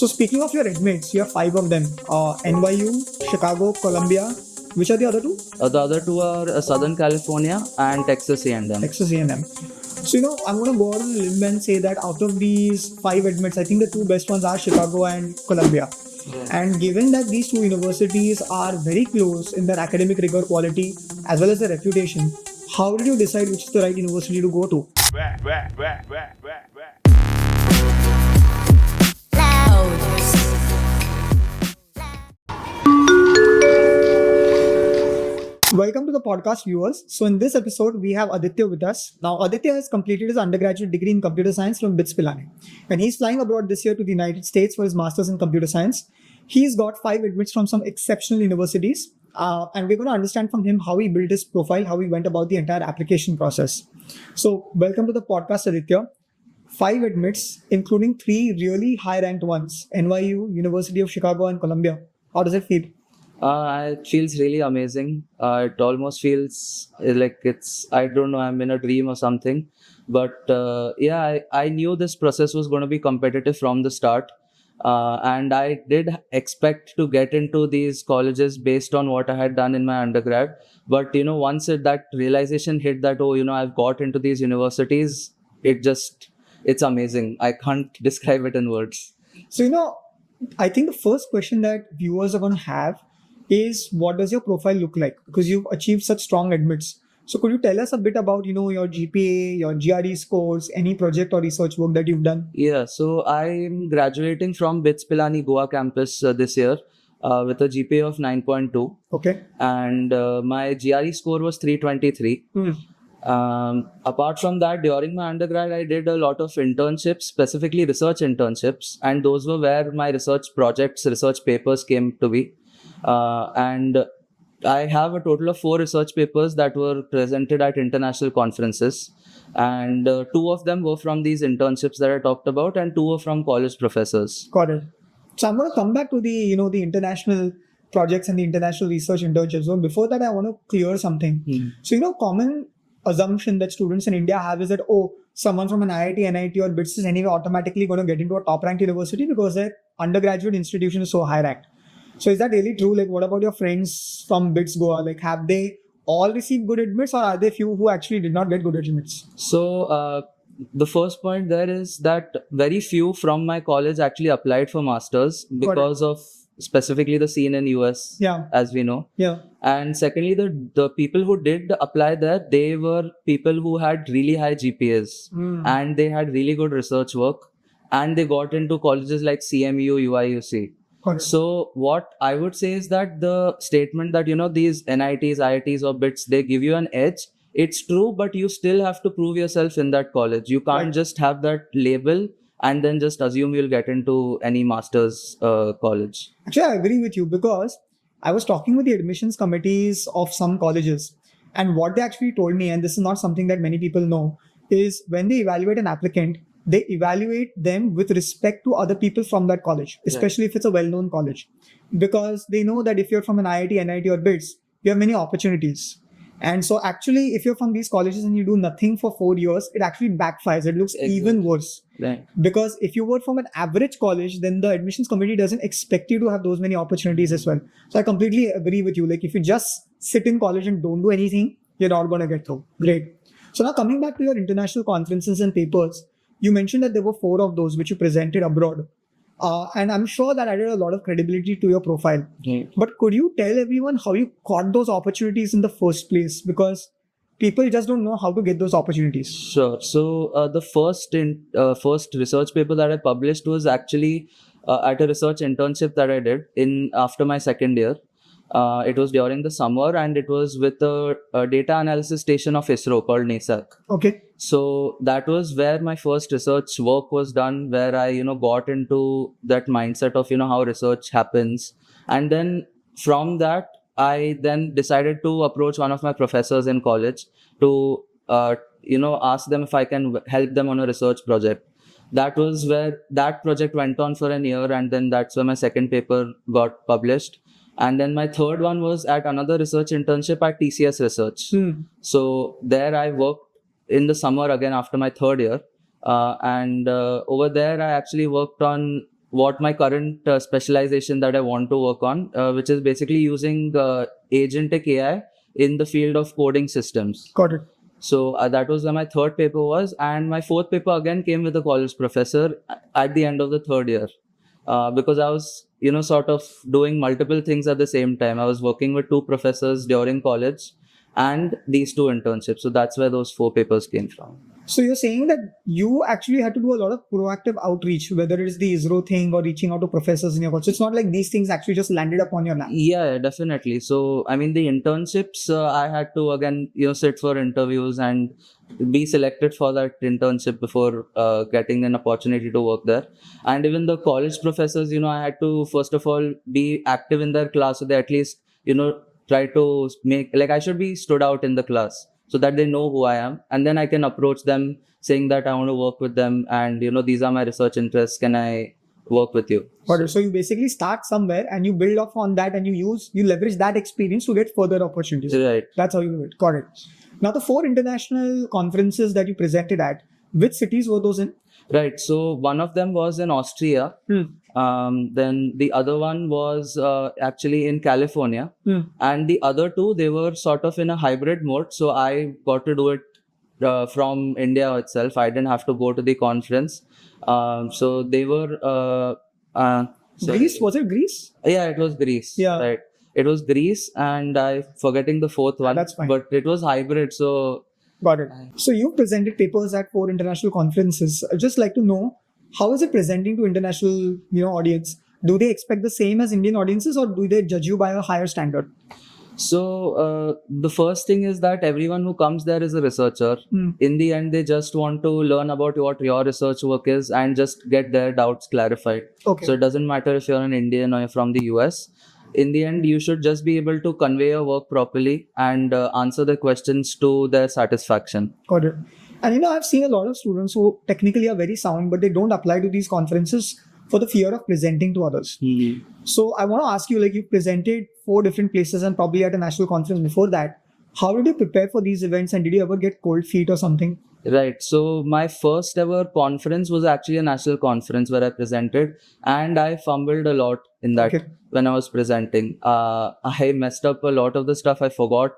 So speaking of your admits, you have 5 of them. NYU, Chicago, Columbia. Which are the other two? The other two are Southern California and Texas A&M. Texas A&M. So I'm going to go out on a limb and say that out of these 5 admits, I think the two best ones are Chicago and Columbia. And given that these two universities are very close in their academic rigor quality as well as their reputation, how did you decide which is the right university to go to? Welcome to the podcast, viewers. So in this episode, we have Aditya with us. Now, Aditya has completed his undergraduate degree in computer science from BITS Pilani. And he's flying abroad this year to the United States for his master's in computer science. He's got 5 admits from some exceptional universities. And we're going to understand from him how he built his profile, how he went about the entire application process. So welcome to the podcast, Aditya. 5 admits, including 3 really high-ranked ones, NYU, University of Chicago, and Columbia. How does it feel? It feels really amazing. It almost feels like I don't know, I'm in a dream or something. But I knew this process was going to be competitive from the start. And I did expect to get into these colleges based on what I had done in my undergrad. But, once that realization hit that, I've got into these universities, it's amazing. I can't describe it in words. So, I think the first question that viewers are going to have is, what does your profile look like? Because you've achieved such strong admits. So could you tell us a bit about, your GPA, your GRE scores, any project or research work that you've done? Yeah, so I'm graduating from BITS Pilani Goa Campus this year with a GPA of 9.2. Okay. And my GRE score was 323. Apart from that, during my undergrad, I did a lot of internships, specifically research internships. And those were where my research projects, research papers came to be. And I have a total of 4 research papers that were presented at international conferences, and 2 of them were from these internships that I talked about, and 2 were from college professors. Got it. So I'm going to come back to the the international projects and the international research internships. So before that, I want to clear something. So common assumption that students in India have is that, someone from an IIT, NIT or BITS is anyway automatically going to get into a top ranked university because their undergraduate institution is so high ranked. So is that really true? Like, what about your friends from BITS Goa? Like, have they all received good admits, or are there few who actually did not get good admits? So the first point there is that very few from my college actually applied for masters because of specifically the scene in US, as we know. Yeah. And secondly, the people who did apply there, they were people who had really high GPAs and they had really good research work, and they got into colleges like CMU, UIUC. So what I would say is that the statement that, these NITs, IITs or BITS, they give you an edge. It's true, but you still have to prove yourself in that college. You can't just have that label and then just assume you'll get into any master's college. Actually, I agree with you, because I was talking with the admissions committees of some colleges, and what they actually told me, and this is not something that many people know, is when they evaluate an applicant, they evaluate them with respect to other people from that college, especially if it's a well-known college, because they know that if you're from an IIT, NIT or BITS, you have many opportunities. And so actually, if you're from these colleges and you do nothing for 4 years, it actually backfires. It looks even worse. Right. Because if you were from an average college, then the admissions committee doesn't expect you to have those many opportunities as well. So I completely agree with you. Like, if you just sit in college and don't do anything, you're not going to get through. Great. So now coming back to your international conferences and papers, you mentioned that there were 4 of those which you presented abroad. And I'm sure that added a lot of credibility to your profile. But could you tell everyone how you got those opportunities in the first place? Because people just don't know how to get those opportunities. Sure. So the first research paper that I published was actually at a research internship that I did after my second year. It was during the summer, and it was with a data analysis station of ISRO called NESAC. Okay. So that was where my first research work was done, where I, got into that mindset of, how research happens. And then from that, I then decided to approach one of my professors in college to, ask them if I can help them on a research project. That was where that project went on for a year, and then that's where my second paper got published. And then my third one was at another research internship at TCS Research. So there I worked in the summer again after my third year. And over there, I actually worked on what my current specialization that I want to work on, which is basically using Agentic AI in the field of coding systems. Got it. So that was where my third paper was, and my fourth paper again came with a college professor at the end of the third year, because I was, sort of doing multiple things at the same time. I was working with two professors during college and these two internships. So that's where those 4 papers came from. So you're saying that you actually had to do a lot of proactive outreach, whether it is the ISRO thing or reaching out to professors in your college. So it's not like these things actually just landed upon your lap. Yeah, definitely. So, I mean, the internships, I had to again, sit for interviews and be selected for that internship before getting an opportunity to work there. And even the college professors, I had to, first of all, be active in their class. So they at least, try to make, like, I should be stood out in the class, so that they know who I am, and then I can approach them saying that I want to work with them, and these are my research interests. Can I work with you? So you basically start somewhere and you build off on that, and you leverage that experience to get further opportunities. Right. That's how you do it. Got it. Now, the 4 international conferences that you presented at, which cities were those in? Right. So one of them was in Austria. Then the other one was actually in California. And the other 2, they were sort of in a hybrid mode. So I got to do it from India itself. I didn't have to go to the conference. So they were... Greece? Was it Greece? Yeah, it was Greece. Yeah. Right. It was Greece, and I'm forgetting the 4th one. That's fine. But it was hybrid, so... Got it. So you presented papers at 4 international conferences. I'd just like to know, how is it presenting to international, audience? Do they expect the same as Indian audiences, or do they judge you by a higher standard? So the first thing is that everyone who comes there is a researcher. In the end, they just want to learn about what your research work is and just get their doubts clarified. Okay. So it doesn't matter if you're an Indian or you're from the US. In the end, you should just be able to convey your work properly and answer the questions to their satisfaction. Got it. And I've seen a lot of students who technically are very sound, but they don't apply to these conferences for the fear of presenting to others. So I want to ask you, like, you presented 4 different places and probably at a national conference before that. How did you prepare for these events, and did you ever get cold feet or something? Right. So my first ever conference was actually a national conference where I presented, and I fumbled a lot in that. Okay. When I was presenting. I messed up a lot of the stuff. I forgot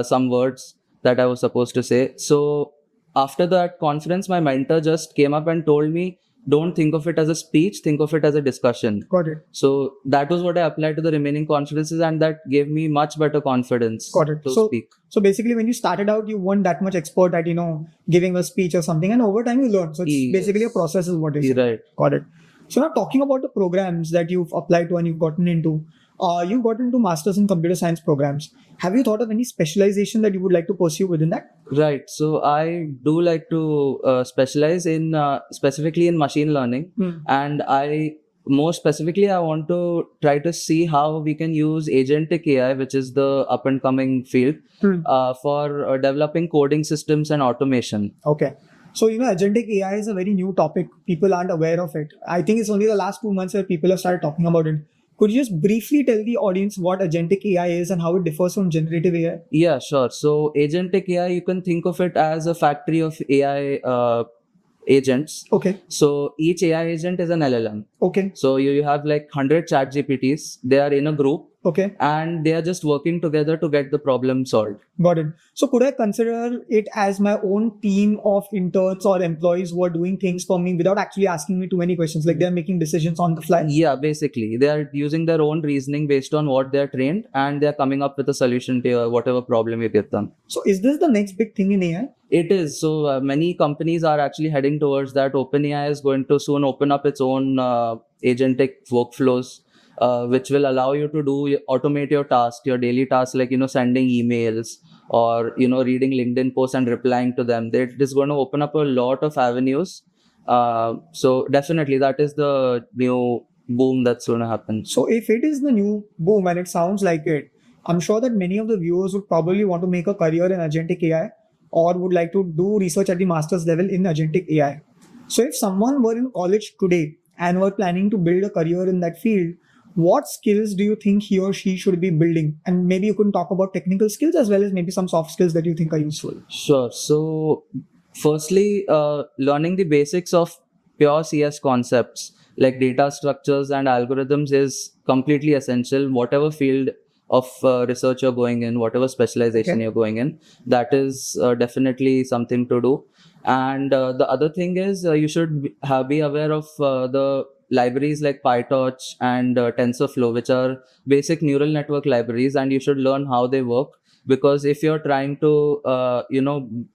some words that I was supposed to say. So after that conference, my mentor just came up and told me, don't think of it as a speech, think of it as a discussion. Got it. So that was what I applied to the remaining conferences, and that gave me much better confidence to speak. So basically, when you started out, you weren't that much expert at, giving a speech or something, and over time you learn. So it's basically a process is what it is. Right. Got it. So now talking about the programs that you've applied to and you've gotten into, you got into Masters in Computer Science programs. Have you thought of any specialization that you would like to pursue within that? Right. So I do like to specialize in specifically in machine learning, and more specifically, I want to try to see how we can use Agentic AI, which is the up and coming field, for developing coding systems and automation. Okay. So, Agentic AI is a very new topic. People aren't aware of it. I think it's only the last 2 months where people have started talking about it. Could you just briefly tell the audience what Agentic AI is and how it differs from generative AI? Yeah, sure. So Agentic AI, you can think of it as a factory of AI agents. Okay. So each AI agent is an LLM. Okay. So you have like 100 chat GPTs. They are in a group. Okay. And they are just working together to get the problem solved. Got it. So could I consider it as my own team of interns or employees who are doing things for me without actually asking me too many questions? Like they're making decisions on the fly? Yeah, basically. They are using their own reasoning based on what they're trained, and they're coming up with a solution to whatever problem you give them. So is this the next big thing in AI? It is. So many companies are actually heading towards that. OpenAI is going to soon open up its own agentic workflows, which will allow you to automate your tasks, your daily tasks, like, sending emails or, reading LinkedIn posts and replying to them. It is going to open up a lot of avenues. So definitely that is the new boom that's going to happen. So if it is the new boom and it sounds like it, I'm sure that many of the viewers would probably want to make a career in Agentic AI or would like to do research at the master's level in Agentic AI. So if someone were in college today and were planning to build a career in that field, what skills do you think he or she should be building? And maybe you can talk about technical skills as well as maybe some soft skills that you think are useful. Sure. So firstly, learning the basics of pure CS concepts like data structures and algorithms is completely essential. Whatever field of research you're going in, whatever specialization Okay. you're going in, that is definitely something to do. And the other thing is you should be aware of the libraries like PyTorch and TensorFlow, which are basic neural network libraries, and you should learn how they work. Because if you're trying to,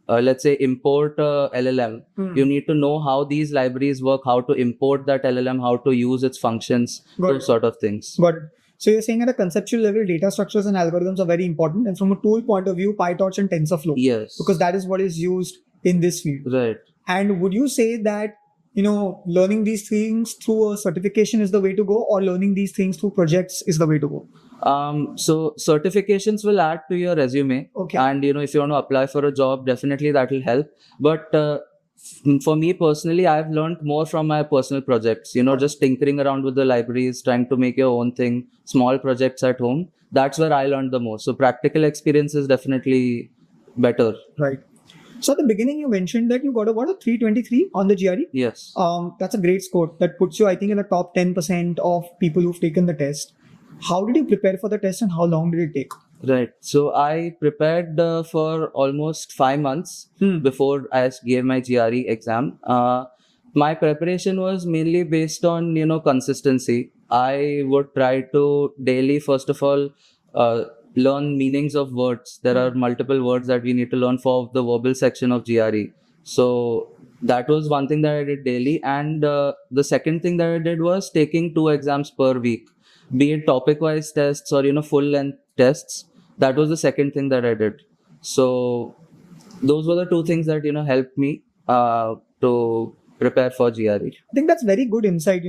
let's say import a LLM, you need to know how these libraries work, how to import that LLM, how to use its functions, Got those it. sort of things. Got it. So you're saying at a conceptual level, data structures and algorithms are very important, and from a tool point of view, PyTorch and TensorFlow, Yes. because that is what is used in this field. Right. And would you say that learning these things through a certification is the way to go, or learning these things through projects is the way to go? So certifications will add to your resume. Okay. And if you want to apply for a job, definitely that will help. But for me personally, I've learned more from my personal projects. Just tinkering around with the libraries, trying to make your own thing, small projects at home. That's where I learned the most. So practical experience is definitely better. Right. So at the beginning, you mentioned that you got a 323 on the GRE. Yes. That's a great score. That puts you, I think, in the top 10% of people who've taken the test. How did you prepare for the test, and how long did it take? Right. So I prepared for almost 5 months before I gave my GRE exam. My preparation was mainly based on, consistency. I would try to daily, first of all, learn meanings of words. There are multiple words that we need to learn for the verbal section of GRE. So that was one thing that I did daily. And the second thing that I did was taking 2 exams per week, be it topic-wise tests or, full-length tests. That was the second thing that I did. So those were the 2 things that, helped me to prepare for GRE. I think that's very good insight.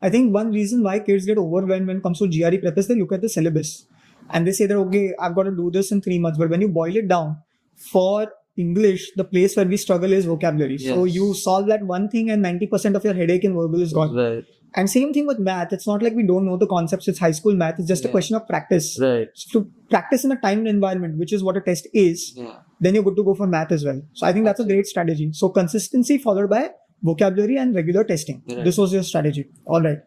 I think one reason why kids get overwhelmed when it comes to GRE prep is they look at the syllabus and they say that, okay, I've got to do this in 3 months. But when you boil it down, for English, the place where we struggle is vocabulary. Yes. So you solve that one thing and 90% of your headache in verbal is gone. Right. And same thing with math. It's not like we don't know the concepts. It's high school math. It's just a question of practice. Right. So to practice in a timed environment, which is what a test is, then you're good to go for math as well. So I think that's a great strategy. So consistency followed by vocabulary and regular testing. Right. This was your strategy. All right.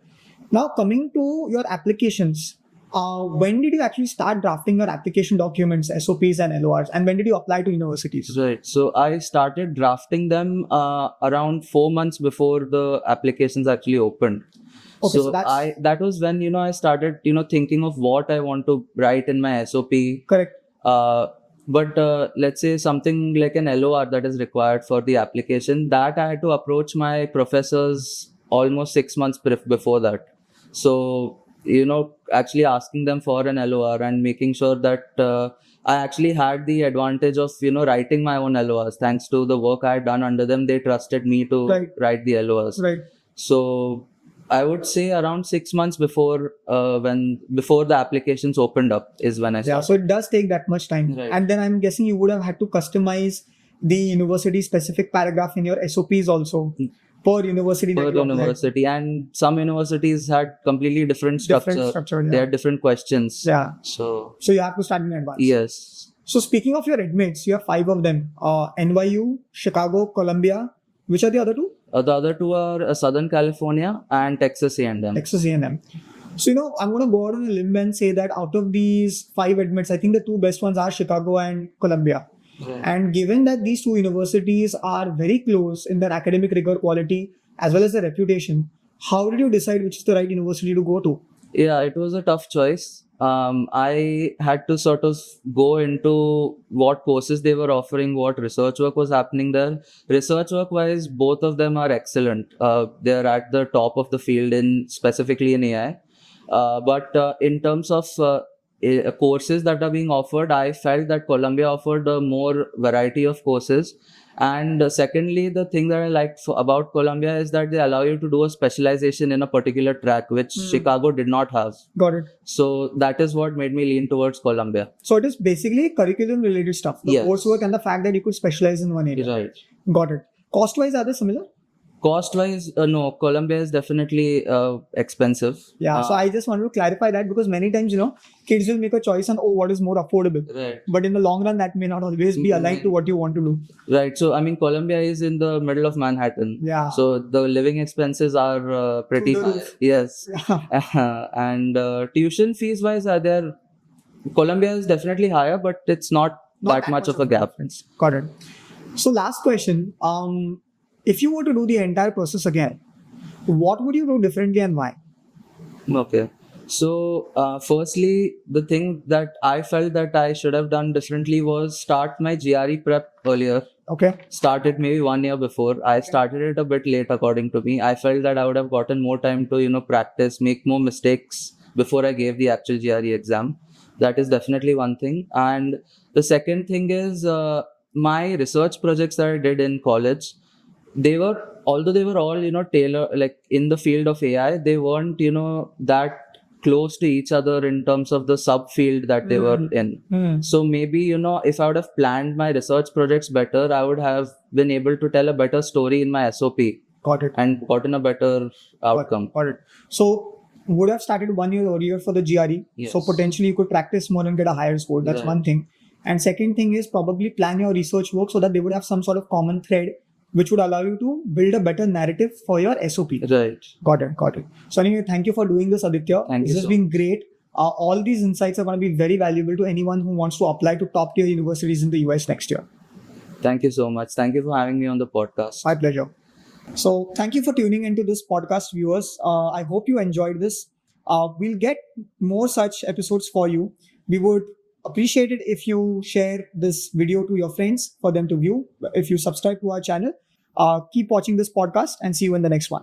Now coming to your applications, when did you actually start drafting your application documents, SOPs and LORs? And when did you apply to universities? Right. So I started drafting them around 4 months before the applications actually opened. Okay, So that was when I started thinking of what I want to write in my SOP. Correct. But let's say something like an LOR that is required for the application, that I had to approach my professors almost 6 months before that. So actually asking them for an LOR and making sure that I actually had the advantage of writing my own LORs. Thanks to the work I had done under them, they trusted me to write the LORs. Right. So I would say around 6 months before before the applications opened up is when I started. Yeah, so it does take that much time. Right. And then I'm guessing you would have had to customize the university specific paragraph in your SOPs also per university. Per university, and some universities had completely different structure. They had different questions. Yeah. So you have to start in advance. Yes. So speaking of your admits, you have 5 of them. NYU, Chicago, Columbia. Which are the other 2? The other 2 are Southern California and Texas A&M. Texas A&M. So, I'm going to go out on a limb and say that out of these 5 admits, I think the 2 best ones are Chicago and Columbia. Right. And given that these 2 universities are very close in their academic rigor, quality, as well as their reputation, how did you decide which is the right university to go to? Yeah, it was a tough choice. I had to sort of go into what courses they were offering, what research work was happening there. Research work wise, both of them are excellent. They're at the top of the field specifically in AI. But in terms of courses that are being offered, I felt that Columbia offered a more variety of courses. And secondly, the thing that I liked about Columbia is that they allow you to do a specialization in a particular track, which Chicago did not have. Got it. So that is what made me lean towards Columbia. So it is basically curriculum related stuff, the coursework and the fact that you could specialize in one area. Right. Got it. Cost wise, are they similar? Cost wise, no, Colombia is definitely expensive. Yeah. So I just want to clarify that because many times, kids will make a choice on, what is more affordable. Right. But in the long run, that may not always be aligned to what you want to do. Right. So, I mean, Colombia is in the middle of Manhattan. Yeah. So, the living expenses are pretty. Through the roof. Yes. Yeah. And tuition fees wise, Colombia is definitely higher, but it's not that much of a gap. Got it. So last question. If you were to do the entire process again, what would you do differently and why? Okay. So, firstly, the thing that I felt that I should have done differently was start my GRE prep earlier. Okay. Started maybe 1 year before. I started it a bit late, according to me. I felt that I would have gotten more time to, practice, make more mistakes before I gave the actual GRE exam. That is definitely one thing. And the second thing is my research projects that I did in college, although they were all, tailored, like in the field of AI, they weren't, that close to each other in terms of the subfield that they were in. So maybe, if I would have planned my research projects better, I would have been able to tell a better story in my SOP. Got it. And gotten a better outcome. Got it. So would have started 1 year earlier for the GRE. Yes. So potentially you could practice more and get a higher score. That's one thing. And second thing is probably plan your research work so that they would have some sort of common thread which would allow you to build a better narrative for your SOP. Right. Got it. So anyway, thank you for doing this, Aditya. Thank you. This has been great. All these insights are going to be very valuable to anyone who wants to apply to top tier universities in the US next year. Thank you so much. Thank you for having me on the podcast. My pleasure. So thank you for tuning into this podcast, viewers. I hope you enjoyed this. We'll get more such episodes for you. We would appreciate it if you share this video to your friends for them to view. If you subscribe to our channel, keep watching this podcast and see you in the next one.